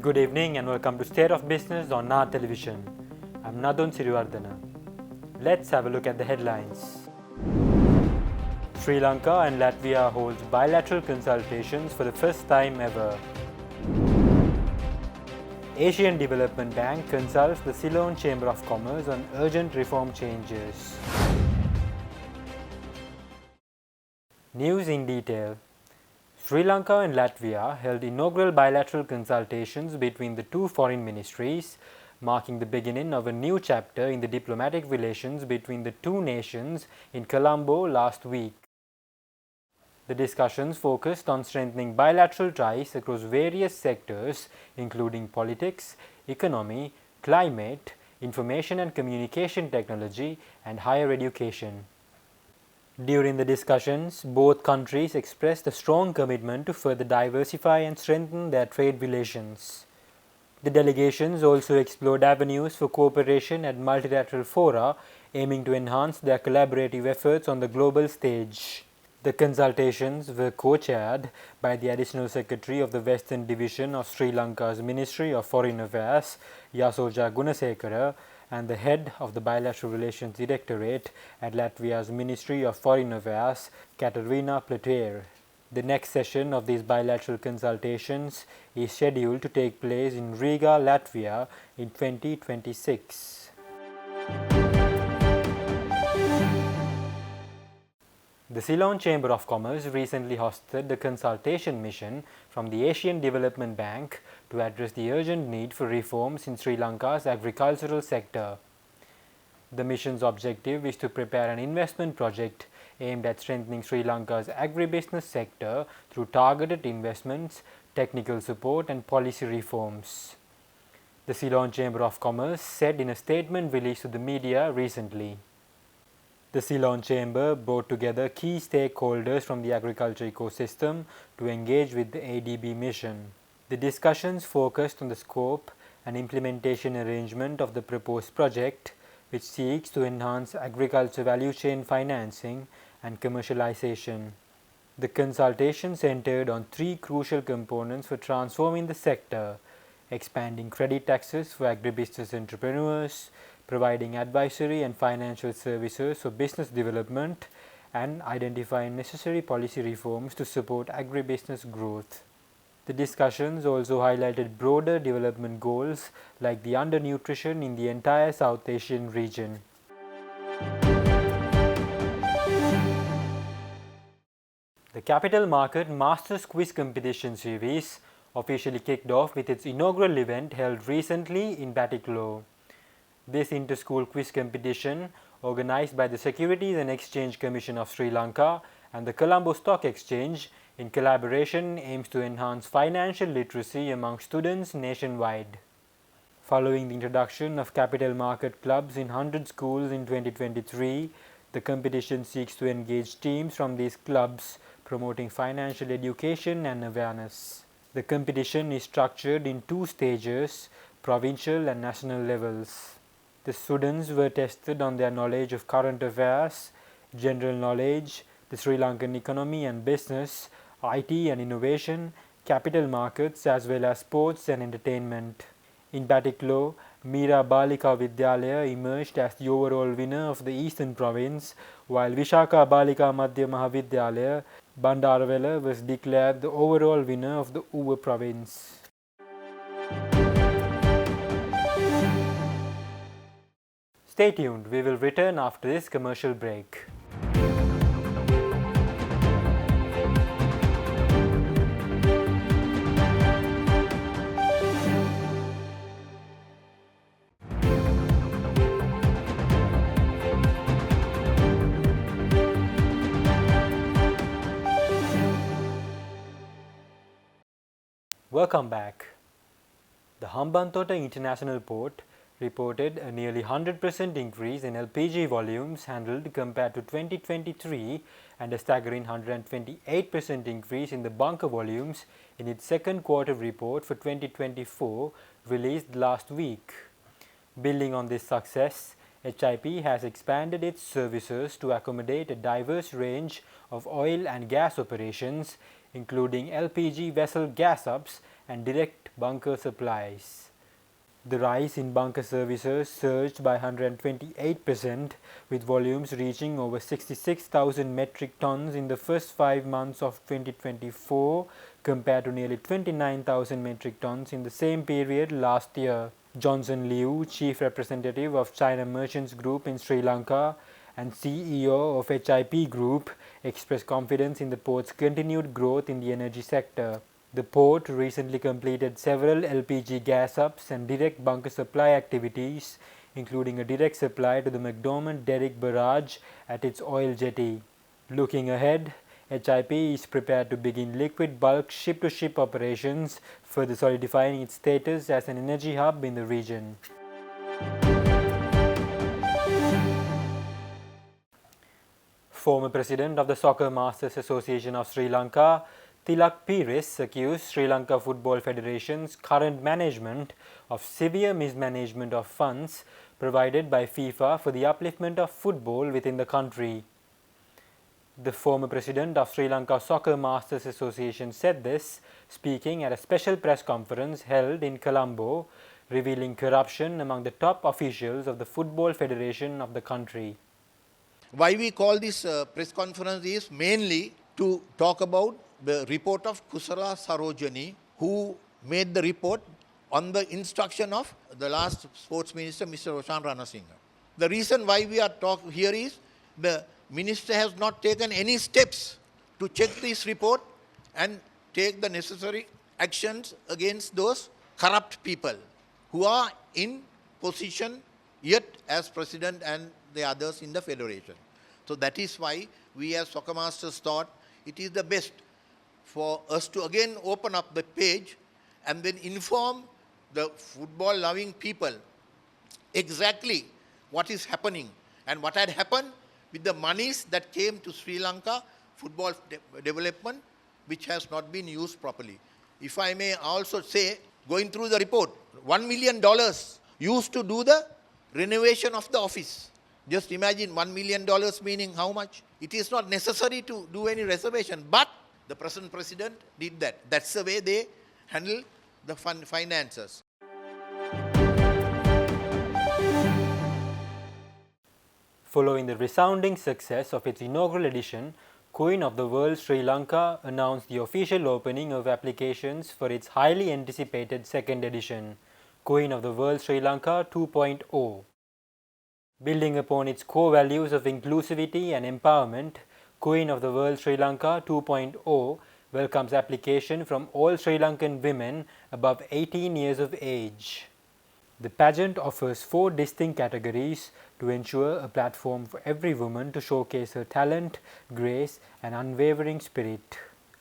Good evening and welcome to State of Business on our television. I'm Nadun Sirivardhana. Let's have a look at the headlines. Sri Lanka and Latvia holds bilateral consultations for the first time ever. Asian Development Bank consults the Ceylon Chamber of Commerce on urgent reform changes. News in detail. Sri Lanka and Latvia held inaugural bilateral consultations between the two foreign ministries, marking the beginning of a new chapter in the diplomatic relations between the two nations in Colombo last week. The discussions focused on strengthening bilateral ties across various sectors, including politics, economy, climate, information and communication technology, and higher education. During the discussions, both countries expressed a strong commitment to further diversify and strengthen their trade relations. The delegations also explored avenues for cooperation at multilateral fora, aiming to enhance their collaborative efforts on the global stage. The consultations were co-chaired by the Additional Secretary of the Western Division of Sri Lanka's Ministry of Foreign Affairs, Yasoja Gunasekara, and the head of the Bilateral Relations Directorate at Latvia's Ministry of Foreign Affairs, Katerina Platere. The next session of these bilateral consultations is scheduled to take place in Riga, Latvia in 2026. The Ceylon Chamber of Commerce recently hosted the consultation mission from the Asian Development Bank to address the urgent need for reforms in Sri Lanka's agricultural sector. The mission's objective is to prepare an investment project aimed at strengthening Sri Lanka's agribusiness sector through targeted investments, technical support and policy reforms. The Ceylon Chamber of Commerce said in a statement released to the media recently. The Ceylon Chamber brought together key stakeholders from the agriculture ecosystem to engage with the ADB mission. The discussions focused on the scope and implementation arrangement of the proposed project, which seeks to enhance agriculture value chain financing and commercialization. The consultation centered on three crucial components for transforming the sector: expanding credit access for agribusiness entrepreneurs, providing advisory and financial services for business development, and identifying necessary policy reforms to support agribusiness growth. The discussions also highlighted broader development goals like the undernutrition in the entire South Asian region. The Capital Market Masters Quiz Competition Series officially kicked off with its inaugural event held recently in Batticaloa. This inter-school quiz competition, organized by the Securities and Exchange Commission of Sri Lanka and the Colombo Stock Exchange in collaboration, aims to enhance financial literacy among students nationwide. Following the introduction of capital market clubs in 100 schools in 2023, the competition seeks to engage teams from these clubs, promoting financial education and awareness. The competition is structured in two stages, provincial and national levels. The students were tested on their knowledge of current affairs, general knowledge, the Sri Lankan economy and business, IT and innovation, capital markets, as well as sports and entertainment. In Batticaloa, Meera Balika Vidyalaya emerged as the overall winner of the Eastern Province, while Vishaka Balika Madhya Mahavidyalaya, Bandarawala was declared the overall winner of the Uva Province. Stay tuned, we will return after this commercial break. Welcome back. The Hambantota International Port reported a nearly 100% increase in LPG volumes handled compared to 2023 and a staggering 128% increase in the bunker volumes in its second quarter report for 2024 released last week. Building on this success, HIP has expanded its services to accommodate a diverse range of oil and gas operations, including LPG vessel gas ups and direct bunker supplies. The rise in bunker services surged by 128%, with volumes reaching over 66,000 metric tons in the first 5 months of 2024 compared to nearly 29,000 metric tons in the same period last year. Johnson Liu, Chief Representative of China Merchants Group in Sri Lanka and CEO of HIP Group, expressed confidence in the port's continued growth in the energy sector. The port recently completed several LPG gas ups and direct bunker supply activities, including a direct supply to the McDormand Derrick barrage at its oil jetty. Looking ahead, HIP is prepared to begin liquid bulk ship-to-ship operations, further solidifying its status as an energy hub in the region. Former President of the Soccer Masters Association of Sri Lanka, Tilak Pires, accused Sri Lanka Football Federation's current management of severe mismanagement of funds provided by FIFA for the upliftment of football within the country. The former president of Sri Lanka Soccer Masters Association said this, speaking at a special press conference held in Colombo, revealing corruption among the top officials of the Football Federation of the country. Why we call this press conference is mainly to talk about the report of Kusala Sarojini, who made the report on the instruction of the last sports minister, Mr. Roshan Ranasinghe. The reason why we are talking here is the minister has not taken any steps to check this report and take the necessary actions against those corrupt people who are in position yet as president and the others in the federation. So that is why we as Soccer Masters thought it is the best for us to again open up the page and then inform the football loving people exactly what is happening and what had happened with the monies that came to Sri Lanka football development, which has not been used properly. If I may also say, going through the report, $1 million used to do the renovation of the office. Just imagine $1 million meaning how much? It is not necessary to do any reservation, but the present president did that. That's the way they handle the finances. Following the resounding success of its inaugural edition, Queen of the World Sri Lanka announced the official opening of applications for its highly anticipated second edition, Queen of the World Sri Lanka 2.0. Building upon its core values of inclusivity and empowerment, Queen of the World Sri Lanka 2.0 welcomes application from all Sri Lankan women above 18 years of age. The pageant offers 4 distinct categories to ensure a platform for every woman to showcase her talent, grace, and unwavering spirit.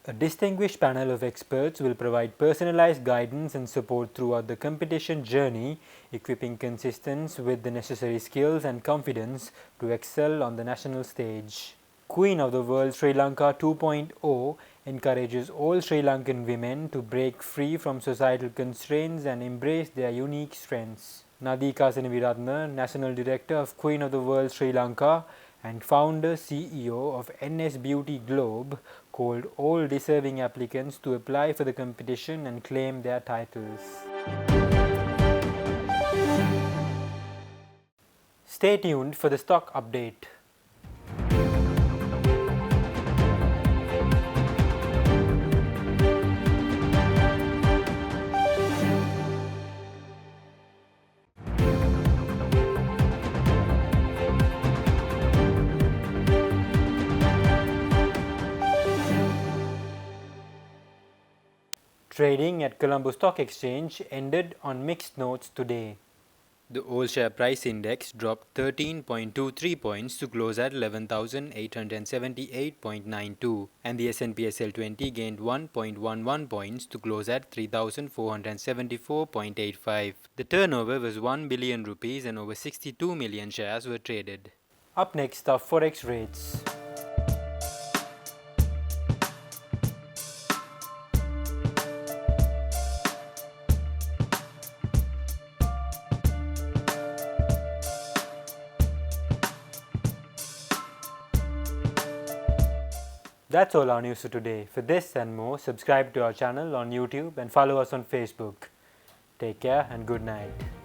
A distinguished panel of experts will provide personalized guidance and support throughout the competition journey, equipping contestants with the necessary skills and confidence to excel on the national stage. Queen of the World Sri Lanka 2.0 encourages all Sri Lankan women to break free from societal constraints and embrace their unique strengths. Nadika Senaviratne, National Director of Queen of the World Sri Lanka and founder CEO of NS Beauty Globe, called all deserving applicants to apply for the competition and claim their titles. Stay tuned for the stock update. Trading at Colombo Stock Exchange ended on mixed notes today. The all-share price index dropped 13.23 points to close at 11,878.92, and the S&P/SL 20 gained 1.11 points to close at 3,474.85. The turnover was 1 billion rupees and over 62 million shares were traded. Up next are forex rates. That's all our news for today. For this and more, subscribe to our channel on YouTube and follow us on Facebook. Take care and good night.